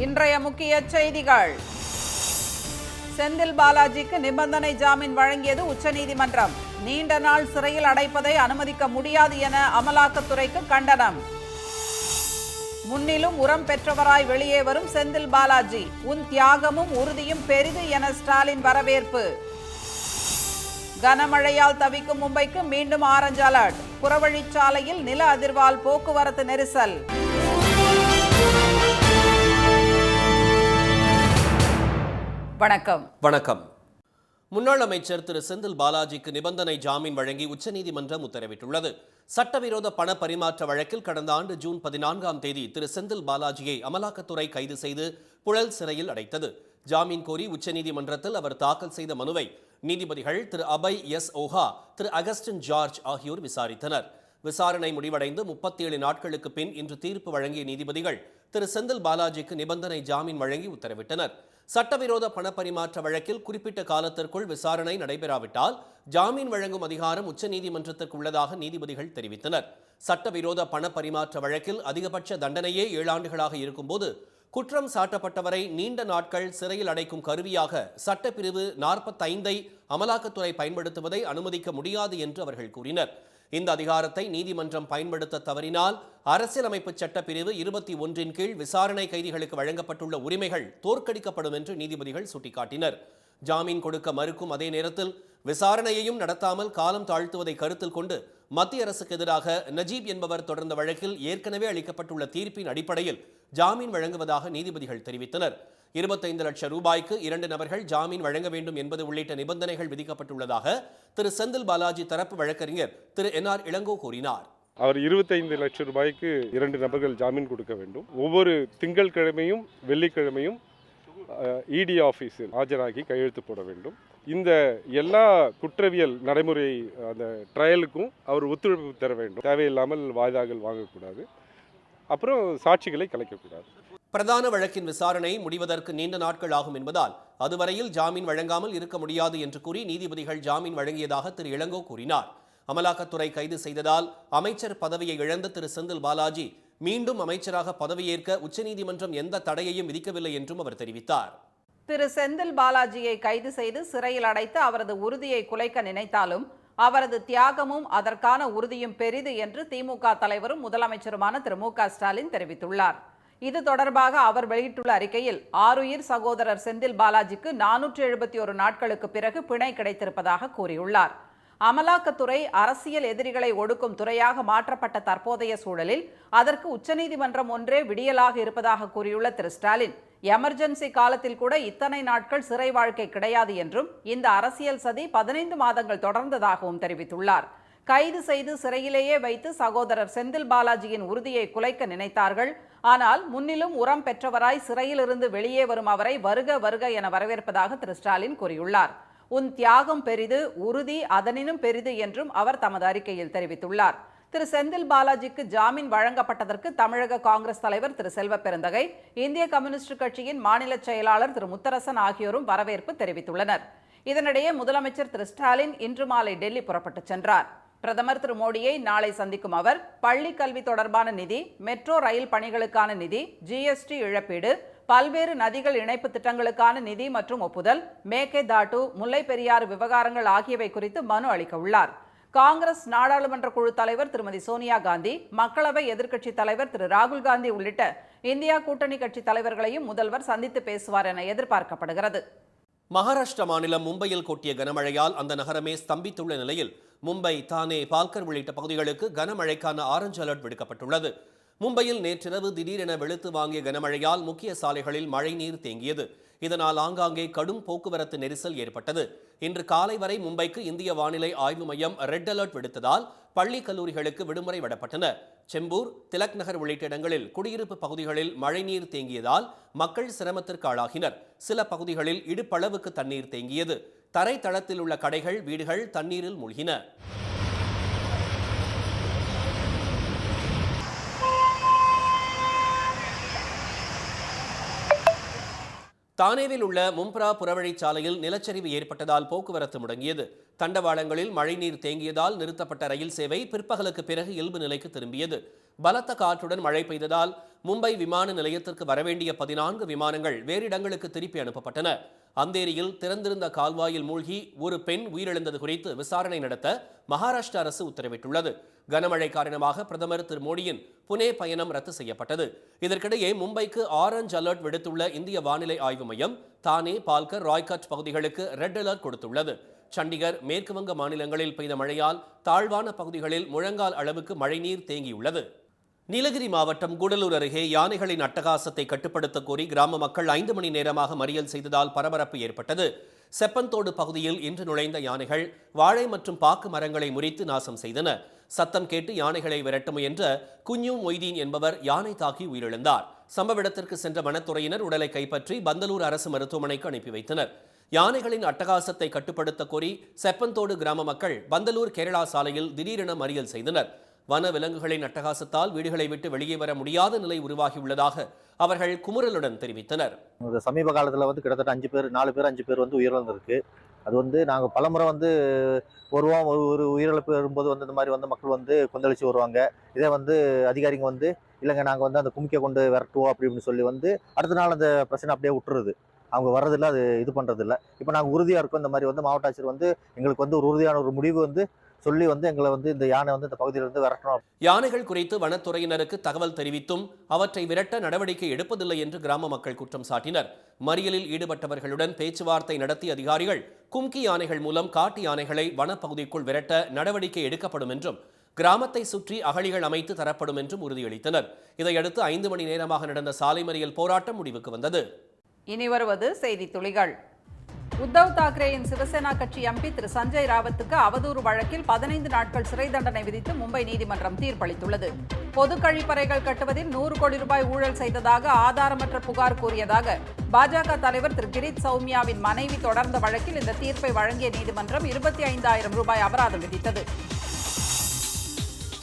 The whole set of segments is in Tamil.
இன்றைய முக்கிய செய்திகள். செந்தில் பாலாஜிக்கு நிபந்தனை ஜாமீன் வழங்கியது உச்சநீதிமன்றம். நீண்ட நாள் சிறையில் அடைப்பதை அனுமதிக்க முடியாது என அமலாக்கத்துறைக்கு கண்டனம். முன்னிலும் உரம் பெற்றவராய் வெளியே வரும் செந்தில் பாலாஜி, உன் தியாகமும் உறுதியும் பெரிது என ஸ்டாலின் வரவேற்பு. கனமழையால் தவிக்கும் மும்பைக்கு மீண்டும் ஆரஞ்சு அலர்ட். புறவழிச்சாலையில் நில அதிர்வால் போக்குவரத்து நெரிசல். வணக்கம். முன்னாள் அமைச்சர் திரு செந்தில் பாலாஜிக்கு நிபந்தனை ஜாமீன் வழங்கி உச்சநீதிமன்றம் உத்தரவிட்டுள்ளது. சட்டவிரோத பண பரிமாற்ற வழக்கில் கடந்த ஆண்டு ஜூன் 14ஆம் தேதி திரு செந்தில் பாலாஜியை அமலாக்கத்துறை கைது செய்து புழல் சிறையில் அடைத்தது. ஜாமீன் கோரி உச்சநீதிமன்றத்தில் அவர் தாக்கல் செய்த மனுவை நீதிபதிகள் திரு அபய் எஸ் ஓஹா, திரு அகஸ்டின் ஜார்ஜ் ஆகியோர் விசாரித்தனர். விசாரணை முடிவடைந்து 37 நாட்களுக்கு பின் இன்று தீர்ப்பு வழங்கிய நீதிபதிகள் திரு செந்தில் பாலாஜிக்கு நிபந்தனை ஜாமீன் வழங்கி உத்தரவிட்டனர். சட்டவிரோத பணப்பரிமாற்ற வழக்கில் குறிப்பிட்ட காலத்திற்குள் விசாரணை நடைபெறாவிட்டால் ஜாமீன் வழங்கும் அதிகாரம் உச்சநீதிமன்றத்திற்கு உள்ளதாக நீதிபதிகள் தெரிவித்தனர். சட்டவிரோத பணப்பரிமாற்ற வழக்கில் அதிகபட்ச தண்டனையே 7 ஆண்டுகளாக இருக்கும்போது குற்றம் சாட்டப்பட்டவரை நீண்ட நாட்கள் சிறையில் அடைக்கும் கருவியாக சட்டப்பிரிவு 45ஐ அமலாக்கத்துறை பயன்படுத்துவதை அனுமதிக்க முடியாது என்று அவர்கள் கூறினர். இந்த அதிகாரத்தை நீதிமன்றம் பயன்படுத்த தவறினால் அரசியலமைப்பு சட்டப்பிரிவு 21 கீழ் விசாரணை கைதிகளுக்கு வழங்கப்பட்டுள்ள உரிமைகள் தோற்கடிக்கப்படும் என்று நீதிபதிகள் சுட்டிக்காட்டினர். ஜாமீன் கொடுக்க மறுக்கும் அதே நேரத்தில் விசாரணையையும் நடத்தாமல் காலம் தாழ்த்துவதை கருத்தில் கொண்டு மத்திய அரசுக்கு எதிராக நஜீப் என்பவர் தொடர்ந்த வழக்கில் ஏற்கனவே அளிக்கப்பட்டுள்ள தீர்ப்பின் அடிப்படையில் ஜாமீன் வழங்குவதாக நீதிபதிகள் தெரிவித்தனர். 25 லட்சம் ரூபாய்க்கு 2 நபர்கள் ஜாமீன் வழங்க வேண்டும் என்பது உள்ளிட்ட நிபந்தனைகள் விதிக்கப்பட்டுள்ளதாக திரு செந்தில் பாலாஜி தரப்பு வழக்கறிஞர் திரு NR இளங்கோ கூறினார். அவர் 25 லட்சம் ரூபாய்க்கு 2 நபர்கள் ஜாமீன் கொடுக்க வேண்டும். ஒவ்வொரு திங்கட்கிழமையும் வெள்ளிக்கிழமையும் இடி ஆஃபீஸில் ஆஜராகி கையெழுத்து போட வேண்டும். இந்த எல்லா குற்றவியல் நடைமுறை அந்த ட்ரையலுக்கும் அவர் ஒத்துழைப்பு தர வேண்டும். தேவையில்லாமல் வாய்தாக்கள் வாங்கக்கூடாது. அப்புறம் சாட்சிகளை கலைக்கக்கூடாது. பிரதான வழக்கின் விசாரணை முடிவதற்கு நீண்ட நாட்கள் ஆகும் என்பதால் அதுவரையில் ஜாமீன் வழங்காமல் இருக்க முடியாது என்று கூறி நீதிபதிகள் ஜாமீன் வழங்கியதாக திரு இளங்கோ கூறினார். அமலாக்கத்துறை கைது செய்ததால் அமைச்சர் பதவியை இழந்த திரு செந்தில் பாலாஜி மீண்டும் அமைச்சராக பதவியேற்க உச்சநீதிமன்றம் எந்த தடையையும் விதிக்கவில்லை என்றும் அவர் தெரிவித்தார். திரு செந்தில் பாலாஜியை கைது செய்து சிறையில் அடைத்து அவரது உறுதியை குலைக்க நினைத்தாலும் அவரது தியாகமும் அதற்கான உறுதியும் பெரிது என்று திமுக தலைவரும் முதலமைச்சருமான திரு மு க ஸ்டாலின் தெரிவித்துள்ளார். இது தொடர்பாக அவர் வெளியிட்டுள்ள அறிக்கையில் ஆருயிர் சகோதரர் செந்தில் பாலாஜிக்கு 471 நாட்களுக்கு பிறகு பிணை கிடைத்திருப்பதாக கூறியுள்ளார். அமலாக்கத்துறை அரசியல் எதிரிகளை ஒடுக்கும் துறையாக மாற்றப்பட்ட தற்போதைய சூழலில் அதற்கு உச்சநீதிமன்றம் ஒன்றே விடியலாக இருப்பதாக கூறியுள்ள திரு ஸ்டாலின், எமர்ஜென்சி காலத்தில் கூட இத்தனை நாட்கள் சிறை வாழ்க்கை கிடையாது என்றும் இந்த அரசியல் சதி 15 மாதங்கள் தொடர்ந்ததாகவும் தெரிவித்துள்ளார். கைது செய்து சிறையிலேயே வைத்து சகோதரர் செந்தில் பாலாஜியின் உறுதியை குலைக்க நினைத்தார்கள். ஆனால் முன்னிலும் உரம் பெற்றவராய் சிறையிலிருந்து வெளியே வரும் அவரை வருக வருக என வரவேற்பதாக திரு ஸ்டாலின் கூறியுள்ளார். உன் தியாகம் பெரிது, உறுதி அதனினும் பெரிது என்றும் அவர் தமது அறிக்கையில் தெரிவித்துள்ளார். திரு செந்தில் பாலாஜிக்கு ஜாமீன் வழங்கப்பட்டதற்கு தமிழக காங்கிரஸ் தலைவர் திரு செல்வ பெருந்தகை, இந்திய கம்யூனிஸ்ட் கட்சியின் மாநில செயலாளர் திரு முத்தரசன் ஆகியோரும் வரவேற்பு தெரிவித்துள்ளனர். இதனிடையே முதலமைச்சர் திரு ஸ்டாலின் இன்று மாலை டெல்லி புறப்பட்டு சென்றார். பிரதமர் திரு மோடியை நாளை சந்திக்கும் அவர் பள்ளி கல்வி தொடர்பான நிதி, மெட்ரோ ரயில் பணிகளுக்கான நிதி, GST இழப்பீடு, பல்வேறு நதிகள் இணைப்பு திட்டங்களுக்கான நிதி மற்றும் ஒப்புதல், மேகேதாட்டு, முல்லை பெரியாறு விவகாரங்கள் ஆகியவை குறித்து மனு அளிக்க உள்ளார். காங்கிரஸ் நாடாளுமன்ற குழு தலைவர் திருமதி சோனியா காந்தி, மக்களவை எதிர்க்கட்சி தலைவர் திரு ராகுல் காந்தி உள்ளிட்ட இந்தியா கூட்டணி கட்சி தலைவர்களையும் முதல்வர் சந்தித்து பேசுவார் என எதிர்பார்க்கப்படுகிறது. மகாராஷ்டிர மாநிலம் மும்பையில் கொட்டிய கனமழையால் அந்த நகரமே ஸ்தம்பித்துள்ள நிலையில் மும்பை, தானே, பால்கர் உள்ளிட்ட பகுதிகளுக்கு கனமழைக்கான ஆரஞ்சு அலர்ட் விடுக்கப்பட்டுள்ளது. மும்பையில் நேற்றிரவு திடீரென வெளுத்து வாங்கிய கனமழையால் முக்கிய சாலைகளில் மழைநீர் தேங்கியது. இதனால் ஆங்காங்கே கடும் போக்குவரத்து நெரிசல் ஏற்பட்டது. இன்று காலை வரை மும்பைக்கு இந்திய வானிலை ஆய்வு மையம் ரெட் அலர்ட் விடுத்ததால் பள்ளி கல்லூரிகளுக்கு விடுமுறை விடப்பட்டன. செம்பூர், திலக் நகர் உள்ளிட்ட இடங்களில் குடியிருப்பு பகுதிகளில் மழைநீர் தேங்கியதால் மக்கள் சிரமத்திற்கு ஆளாகினர். சில பகுதிகளில் இடுப்பளவுக்கு தண்ணீர் தேங்கியது. தரை தளத்தில் உள்ள கடைகள், வீடுகள் தண்ணீரில் மூழ்கின. தானேவில் உள்ள மும்ப்ரா புறவழிச்சாலையில் நிலச்சரிவு ஏற்பட்டதால் போக்குவரத்து முடங்கியது. தண்டவாளங்களில் மழைநீர் தேங்கியதால் நிறுத்தப்பட்ட ரயில் சேவை பிற்பகலுக்கு பிறகு இயல்பு நிலைக்கு திரும்பியது. பலத்த காற்றுடன் மழை பெய்ததால் மும்பை விமான நிலையத்திற்கு வரவேண்டிய 14 விமானங்கள் வேறு இடங்களுக்கு திருப்பி அனுப்பப்பட்டன. அந்தேரியில் திறந்திருந்த கால்வாயில் மூழ்கி ஒரு பெண் உயிரிழந்தது குறித்து விசாரணை நடத்த மகாராஷ்டிரா அரசு உத்தரவிட்டுள்ளது. கனமழை காரணமாக பிரதமர் திரு மோடியின் புனே பயணம் ரத்து செய்யப்பட்டது. இதற்கிடையே மும்பைக்கு ஆரஞ்ச் அலர்ட் விடுத்துள்ள இந்திய வானிலை ஆய்வு மையம் தானே, பால்கர், ராய்கட் பகுதிகளுக்கு ரெட் அலர்ட் கொடுத்துள்ளது. சண்டிகர், மேற்குவங்க மாநிலங்களில் பெய்த மழையால் தாழ்வான பகுதிகளில் முழங்கால் அளவுக்கு மழைநீர் தேங்கியுள்ளது. நீலகிரி மாவட்டம் கூடலூர் அருகே யானைகளின் அட்டகாசத்தை கட்டுப்படுத்த கோரி கிராம மக்கள் 5 மணி நேரமாக மறியல் செய்ததால் பரபரப்பு ஏற்பட்டது. செப்பந்தோடு பகுதியில் இன்று நுழைந்த யானைகள் வாழை மற்றும் பாக்கு மரங்களை முறித்து நாசம் செய்தன. சத்தம் கேட்டு யானைகளை விரட்ட முயன்ற குஞ்சு மொய்தீன் என்பவர் யானை தாக்கி உயிரிழந்தார். சம்பவ இடத்திற்கு சென்ற வனத்துறையினர் உடலை கைப்பற்றி பந்தலூர் அரசு மருத்துவமனைக்கு அனுப்பி வைத்தனர். யானைகளின் அட்டகாசத்தை கட்டுப்படுத்த கோரி செப்பந்தோடு கிராம மக்கள் பந்தலூர் கேரளா சாலையில் திடீரென மறியல் செய்தனர். வன விலங்குகளின் அட்டகாசத்தால் வீடுகளை விட்டு வெளியே வர முடியாத நிலை உருவாகியுள்ளதாக அவர்கள் குமுறலுடன் தெரிவித்தனர். சமீப காலத்தில் கிட்டத்தட்ட 4 பேர் உயிரிழந்திருக்கு. அது நாங்கள் பலமுறை வருவோம், ஒரு உயிரிழப்பு வரும்போது இந்த மாதிரி மக்கள் கொந்தளிச்சு வருவாங்க. இதே அதிகாரிங்க இல்லைங்க நாங்கள் அந்த குமிக்க கொண்டு விரட்டுவோம் அப்படின்னு சொல்லி அடுத்த நாள் அந்த பிரச்சனை அப்படியே விட்டுருது. அவங்க வர்றதில்லை, அது இது பண்ணுறதில்ல. இப்போ நாங்கள் உறுதியாக இருக்கோம். இந்த மாதிரி மாவட்ட ஆட்சியர் எங்களுக்கு ஒரு உறுதியான ஒரு முடிவு சொல்லி எங்களை இந்த யானை இந்த பகுதியிலிருந்து விரட்டணும். யானைகள் குறித்து வனத்துறையினருக்கு தகவல் தெரிவித்தும் அவற்றை விரட்ட நடவடிக்கை எடுப்பதில்லை என்று கிராம மக்கள் குற்றம் சாட்டினர். மறியலில் ஈடுபட்டவர்களுடன் பேச்சுவார்த்தை நடத்திய அதிகாரிகள் கும்கி யானைகள் மூலம் காட்டு யானைகளை வனப்பகுதிக்குள் விரட்ட நடவடிக்கை எடுக்கப்படும் என்றும் கிராமத்தை சுற்றி அகழிகள் அமைத்து தரப்படும் என்றும் உறுதியளித்தனர். இதையடுத்து 5 மணி நேரமாக நடந்த சாலை மறியல் போராட்டம் முடிவுக்கு வந்தது. இனி வருவது செய்தி துளிகள். உத்தவ் தாக்கரேயின் சிவசேனா கட்சி எம்பி திரு சஞ்சய் ராவத்துக்கு அவதூறு வழக்கில் 15 நாட்கள் சிறை தண்டனை விதித்து மும்பை நீதிமன்றம் தீர்ப்பளித்துள்ளது. பொது கழிப்பறைகள் கட்டுவதில் 100 கோடி ரூபாய் ஊழல் செய்ததாக ஆதாரமற்ற புகார் கூறியதாக பாஜக தலைவர் திரு கிரீத் சௌமியாவின் மனைவி தொடர்ந்த வழக்கில் இந்த தீர்ப்பை வழங்கிய நீதிமன்றம் 25,000 ரூபாய் அபராதம் விதித்தது.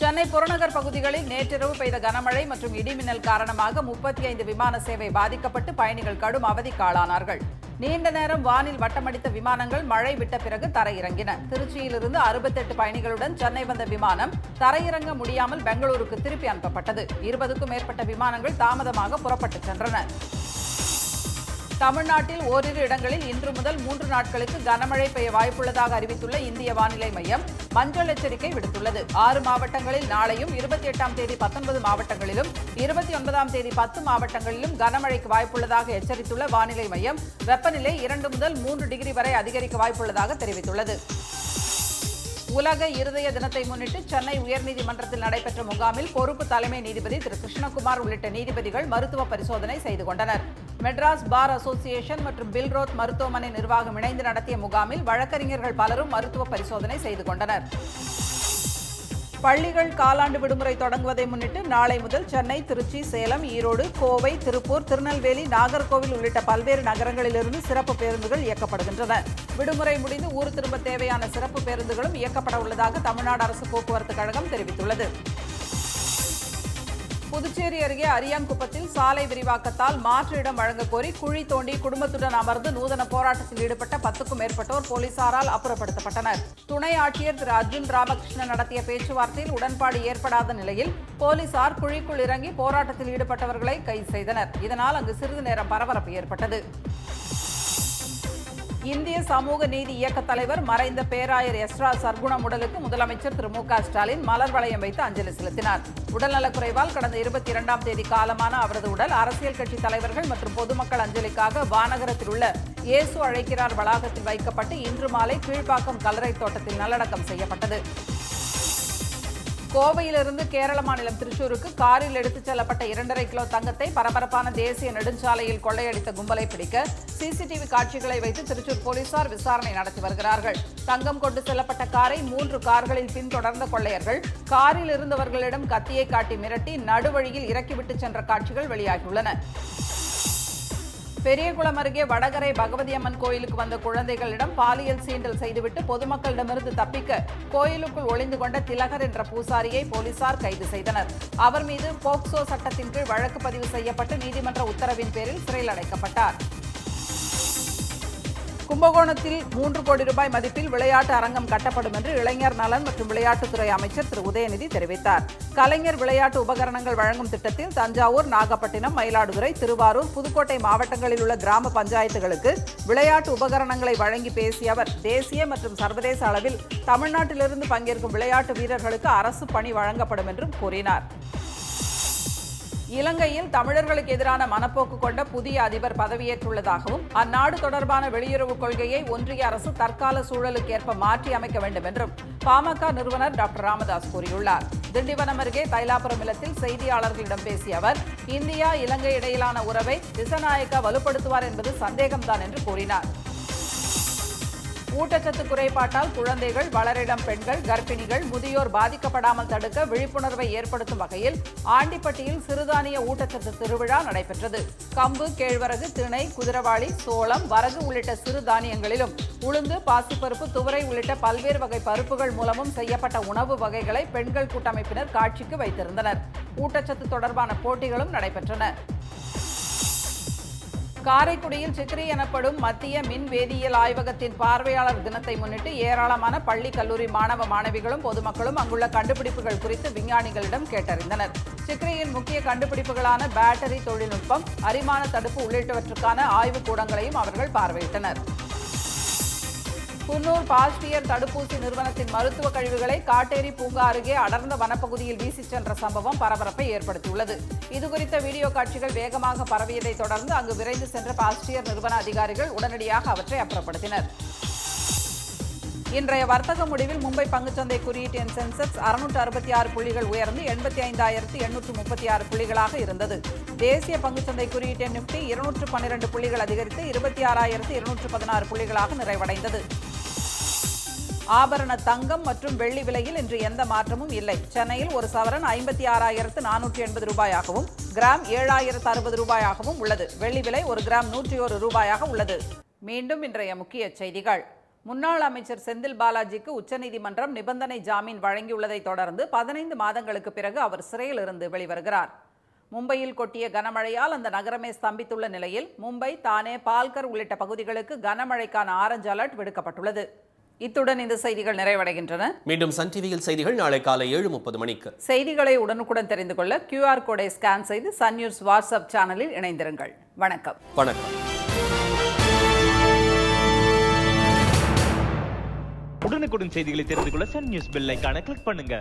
சென்னை புறநகர் பகுதிகளில் நேற்றிரவு பெய்த கனமழை மற்றும் இடிமின்னல் காரணமாக 35 விமான சேவை பாதிக்கப்பட்டு பயணிகள் கடும் அவதிக்கு ஆளானார்கள். நீண்ட நேரம் வானில் வட்டமடித்த விமானங்கள் மழை விட்ட பிறகு தரையிறங்கின. திருச்சியிலிருந்து 68 பயணிகளுடன் சென்னை வந்த விமானம் தரையிறங்க முடியாமல் பெங்களூருக்கு திருப்பி அனுப்பப்பட்டது. 20க்கும் மேற்பட்ட விமானங்கள் தாமதமாக புறப்பட்டு சென்றன. தமிழ்நாட்டில் ஓரிரு இடங்களில் இன்று முதல் 3 நாட்களுக்கு கனமழை பெய்ய வாய்ப்புள்ளதாக அறிவித்துள்ள இந்திய வானிலை மையம் மஞ்சள் எச்சரிக்கை விடுத்துள்ளது. 6 மாவட்டங்களில் நாளையும், 28ஆம் தேதி 19 மாவட்டங்களிலும், 29ஆம் தேதி 10 மாவட்டங்களிலும் கனமழைக்கு வாய்ப்புள்ளதாக எச்சரித்துள்ள வானிலை மையம் வெப்பநிலை 2 முதல் 3 டிகிரி வரை அதிகரிக்க வாய்ப்புள்ளதாக தெரிவித்துள்ளது. உலக இருதய தினத்தை முன்னிட்டு சென்னை உயர்நீதிமன்றத்தில் நடைபெற்ற முகாமில் பொறுப்பு தலைமை நீதிபதி திரு கிருஷ்ணகுமார் உள்ளிட்ட நீதிபதிகள் மருத்துவ பரிசோதனை செய்து கொண்டனர். மெட்ராஸ் பார் அசோசியேஷன் மற்றும் பில்ரோத் மருத்துவமனை நிர்வாகம் இணைந்து நடத்திய முகாமில் வழக்கறிஞர்கள் பலரும் மருத்துவ பரிசோதனை செய்து கொண்டனர். பள்ளிகள் காலாண்டு விடுமுறை தொடங்குவதை முன்னிட்டு நாளை முதல் சென்னை, திருச்சி, சேலம், ஈரோடு, கோவை, திருப்பூர், திருநெல்வேலி, நாகர்கோவில் உள்ளிட்ட பல்வேறு நகரங்களிலிருந்து சிறப்பு பேருந்துகள் இயக்கப்படுகின்றன. விடுமுறை முடிந்து ஊர் திரும்ப தேவையான சிறப்பு பேருந்துகளும் இயக்கப்பட உள்ளதாக தமிழ்நாடு அரசு போக்குவரத்து கழகம் தெரிவித்துள்ளது. புதுச்சேரி அருகே அரியாங்குப்பத்தில் சாலை விரிவாக்கத்தால் மாற்று இடம் வழங்க கோரி குழி தோண்டி குடும்பத்துடன் அமர்ந்து நூதன போராட்டத்தில் ஈடுபட்ட 10க்கும் மேற்பட்டோர் போலீசாரால் அப்புறப்படுத்தப்பட்டனர். துணை ஆட்சியர் திரு அர்ஜுன் ராமகிருஷ்ணன் நடத்திய பேச்சுவார்த்தையில் உடன்பாடு ஏற்படாத நிலையில் போலீசார் குழிக்குள் இறங்கி போராட்டத்தில் ஈடுபட்டவர்களை கைது செய்தனர். இதனால் அங்கு சிறிது நேரம் பரபரப்பு ஏற்பட்டது. இந்திய சமூக நீதி இயக்க தலைவர் மறைந்த பேராயர் எஸ்ரா சர்க்குணம் உடலுக்கு முதலமைச்சர் திரு மு க ஸ்டாலின் மலர் வளையம் வைத்து அஞ்சலி செலுத்தினார். உடல்நலக்குறைவால் கடந்த 22ஆம் தேதி காலமான அவரது உடல் அரசியல் கட்சி தலைவர்கள் மற்றும் பொதுமக்கள் அஞ்சலிக்காக வானகரத்தில் உள்ள இயேசு அழைக்கிறார் வளாகத்தில் வைக்கப்பட்டு இன்று மாலை கீழ்ப்பாக்கம் கல்லறை தோட்டத்தில் நல்லடக்கம் செய்யப்பட்டது. கோவையிலிருந்து கேரள மாநிலம் திருச்சூருக்கு காரில் எடுத்துச் செல்லப்பட்ட 2.5 கிலோ தங்கத்தை பரபரப்பான தேசிய நெடுஞ்சாலையில் கொள்ளையடித்த கும்பலை பிடிக்க சிசிடிவி காட்சிகளை வைத்து திருச்சூர் போலீசார் விசாரணை நடத்தி வருகிறார்கள். தங்கம் கொண்டு செல்லப்பட்ட காரை 3 கார்களில் பின்தொடர்ந்த கொள்ளையர்கள் காரில் இருந்தவர்களிடம் கத்தியை காட்டி மிரட்டி நடுவழியில் இறக்கிவிட்டு சென்ற காட்சிகள் வெளியாகியுள்ளன. பெரியகுளம் அருகே வடகரை பகவதி அம்மன் கோயிலுக்கு வந்த குழந்தைகளிடம் பாலியல் சீண்டல் செய்துவிட்டு பொதுமக்களிடமிருந்து தப்பிக்க கோயிலுக்குள் ஒளிந்து கொண்ட திலகர் என்ற பூசாரியை போலீசார் கைது செய்தனர். அவர் மீது போக்சோ சட்டத்தின் கீழ் வழக்கு பதிவு செய்யப்பட்டு நீதிமன்ற உத்தரவின் பேரில் சிறையில் அடைக்கப்பட்டார். கும்பகோணத்தில் 3 கோடி ரூபாய் மதிப்பில் விளையாட்டு அரங்கம் கட்டப்படும் என்று இளைஞர் நலன் மற்றும் விளையாட்டுத்துறை அமைச்சர் திரு உதயநிதி தெரிவித்தார். கலைஞர் விளையாட்டு உபகரணங்கள் வழங்கும் திட்டத்தில் தஞ்சாவூர், நாகப்பட்டினம், மயிலாடுதுறை, திருவாரூர், புதுக்கோட்டை மாவட்டங்களில் உள்ள கிராம பஞ்சாயத்துகளுக்கு விளையாட்டு உபகரணங்களை வழங்கி பேசிய அவர், தேசிய மற்றும் சர்வதேச அளவில் தமிழ்நாட்டிலிருந்து பங்கேற்கும் விளையாட்டு வீரர்களுக்கு அரசு பணி வழங்கப்படும் என்றும் கூறினார். இலங்கையில் தமிழர்களுக்கு எதிரான மனப்போக்கு கொண்ட புதிய அதிபர் பதவியேற்றுள்ளதாகவும் அந்நாடு தொடர்பான வெளியுறவு கொள்கையை ஒன்றிய அரசு தற்கால சூழலுக்கேற்ப மாற்றி அமைக்க வேண்டும் என்றும் பாமக நிறுவனர் டாக்டர் ராமதாஸ் கூறியுள்ளார். திண்டிவனம் அருகே தைலாபுரம் இல்லத்தில் செய்தியாளர்களிடம் பேசிய அவர், இந்தியா இலங்கை இடையிலான உறவை திசாநாயக்கா வலுப்படுத்துவார் என்பது சந்தேகம்தான் என்று கூறினார். ஊட்டச்சத்து குறைபாட்டால் குழந்தைகள், வளரிடம் பெண்கள், கர்ப்பிணிகள், முதியோர் பாதிக்கப்படாமல் தடுக்க விழிப்புணர்வை ஏற்படுத்தும் வகையில் ஆண்டிப்பட்டியில் சிறுதானிய ஊட்டச்சத்து திருவிழா நடைபெற்றது. கம்பு, கேழ்வரகு, திணை, குதிரவாளி, சோளம், வரகு உள்ளிட்ட சிறுதானியங்களிலும் உளுந்து, பாசிப்பருப்பு, துவரை உள்ளிட்ட பல்வேறு வகை பருப்புகள் மூலமும் செய்யப்பட்ட உணவு வகைகளை பெண்கள் கூட்டமைப்பினர் காட்சிக்கு வைத்திருந்தனர். ஊட்டச்சத்து தொடர்பான போட்டிகளும் நடைபெற்றன. காரைக்குடியில் சிக்ரி எனப்படும் மத்திய மின் வேதியியல் ஆய்வகத்தின் பார்வையாளர் தினத்தை முன்னிட்டு ஏராளமான பள்ளி, கல்லூரி மாணவ மாணவிகளும் பொதுமக்களும் அங்குள்ள கண்டுபிடிப்புகள் குறித்து விஞ்ஞானிகளிடம் கேட்டறிந்தனர். சிக்ரியின் முக்கிய கண்டுபிடிப்புகளான பேட்டரி தொழில்நுட்பம், அரிமான தடுப்பு உள்ளிட்டவற்றுக்கான ஆய்வுக் கூடங்களையும் அவர்கள் பார்வையிட்டனர். குன்னூர் பாஸ்டியர் தடுப்பூசி நிறுவனத்தின் மருத்துவ கழிவுகளை காட்டேரி பூங்கா அருகே அடர்ந்த வனப்பகுதியில் வீசிச் சென்ற சம்பவம் பரபரப்பை ஏற்படுத்தியுள்ளது. இதுகுறித்த வீடியோ காட்சிகள் வேகமாக பரவியதை தொடர்ந்து அங்கு விரைந்து சென்ற பாஸ்டியர் நிறுவன அதிகாரிகள் உடனடியாக அவற்றை அப்புறப்படுத்தினர். இன்றைய வர்த்தக முடிவில் மும்பை பங்குச்சந்தை குறியீட்டின் சென்செக்ஸ் 666 புள்ளிகள் உயர்ந்து 85,836 புள்ளிகளாக இருந்தது. தேசிய பங்குச்சந்தை குறியீட்டின் நிப்டி 212 புள்ளிகள் அதிகரித்து 26,216 புள்ளிகளாக நிறைவடைந்தது. ஆபரண தங்கம் மற்றும் வெள்ளி விலையில் இன்று எந்த மாற்றமும் இல்லை. சென்னையில் ஒரு சவரன் 56,480 ரூபாயாகவும், கிராம் 7,060 ரூபாயாகவும் உள்ளது. வெள்ளி விலை ஒரு கிராம் 101 ரூபாயாக உள்ளது. மீண்டும் இன்றைய முக்கிய செய்திகள். முன்னாள் அமைச்சர் செந்தில் பாலாஜிக்கு உச்சநீதிமன்றம் நிபந்தனை ஜாமீன் வழங்கியுள்ளதை தொடர்ந்து 15 மாதங்களுக்கு பிறகு அவர் சிறையில் இருந்து வெளிவருகிறார். மும்பையில் கொட்டிய கனமழையால் அந்த நகரமே ஸ்தம்பித்துள்ள நிலையில் மும்பை, தானே, பால்கர் உள்ளிட்ட பகுதிகளுக்கு கனமழைக்கான ஆரஞ்சு அலர்ட் விடுக்கப்பட்டுள்ளது. இத்துடன் இந்த செய்திகள் நிறைவடைகின்றன. மீண்டும் சன் டிவியில் செய்திகள் நாளை காலை 7:30 மணிக்கு. செய்திகளை உடனுக்குடன் தெரிந்து கொள்ள QR கோடை ஸ்கேன் செய்து சன் நியூஸ் வாட்ஸ்அப் சேனலில் இணைந்திருங்கள். வணக்கம். வணக்கம். உடனுக்குடன் செய்திகளை தெரிந்து கொள்ள சன் நியூஸ் பெல் ஐகானை கிளிக் பண்ணுங்க.